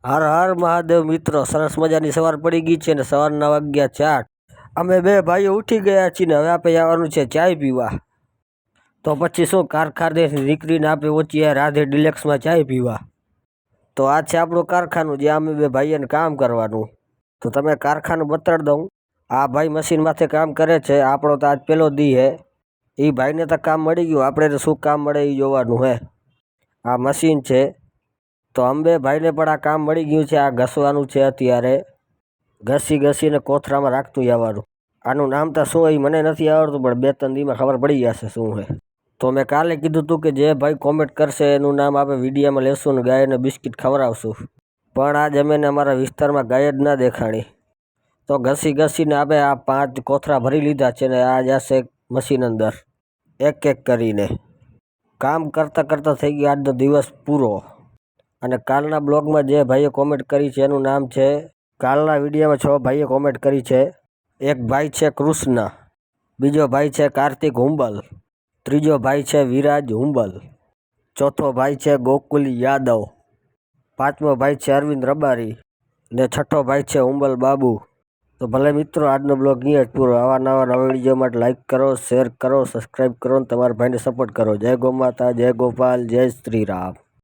હર હર મહાદેવ મિત્રો, સરસ મજાની સવાર પડી ગઈ છે ને સવારના વાગ્યા 4. અમે બે ભાઈઓ ઉઠી ગયા છીએ ને હવે આપણે આવવાનું છે ચાય પીવા. તો પછી શું, કારખાનેથી નીકળીને આપણે પહોંચીએ રાધે ડિલેક્સમાં ચાય પીવા. તો આ છે આપણું કારખાનું, જ્યાં અમે બે ભાઈઓને કામ કરવાનું. તો તમે કારખાનું બતાડી દઉં. આ ભાઈ મશીન માથે કામ કરે છે. આપણો તો આજ પહેલો દી હે. એ ભાઈને તો કામ મળી ગયું, આપણે તો શું કામ મળે એ જોવાનું હે. આ મશીન છે. તો અંબે ભાઈને પણ આ કામ મળી ગયું છે. આ ઘસવાનું છે. અત્યારે ઘસીને કોથરામાં રાખતું જવાનું. આનું નામ તો શું એ મને નથી આવડતું, પણ 2-3 દીમાં ખબર પડી જશે શું છે. તો મેં કાલે કીધું હતું કે જે ભાઈ કોમેન્ટ કરશે એનું નામ આપણે વિડીયોમાં લેશું ને ગાયને બિસ્કિટ ખવડાવશું. પણ આજ અમે અમારા વિસ્તારમાં ગાય જ ના દેખાણી. તો ઘસીને આપણે આ 5 કોથરા ભરી લીધા છે ને આ જશે મશીન અંદર એક કરીને. કામ કરતાં થઈ ગયો આજનો દિવસ પૂરો. અને કાલના બ્લોગમાં જે ભાઈએ કોમેન્ટ કરી છે એનું નામ છે, કાલના વિડીયોમાં 6 ભાઈએ કોમેન્ટ કરી છે. એક ભાઈ છે કૃષ્ણ, બીજો ભાઈ છે કાર્તિક હુંબલ, ત્રીજો ભાઈ છે વિરાજ હુંબલ, ચોથો ભાઈ છે ગોકુલી યાદવ, પાંચમો ભાઈ છે અરવિંદ રબારી ને છઠ્ઠો ભાઈ છે હુંબલ બાબુ. તો ભલે મિત્રો, આજનો બ્લોગ અહીંયા જ પૂરો. આવા નવા વિડીયો માટે લાઈક કરો, શેર કરો, સબસ્ક્રાઈબ કરો અને તમારા ભાઈને સપોર્ટ કરો. જય ગો માતા, જય ગોપાલ, જય શ્રી રામ.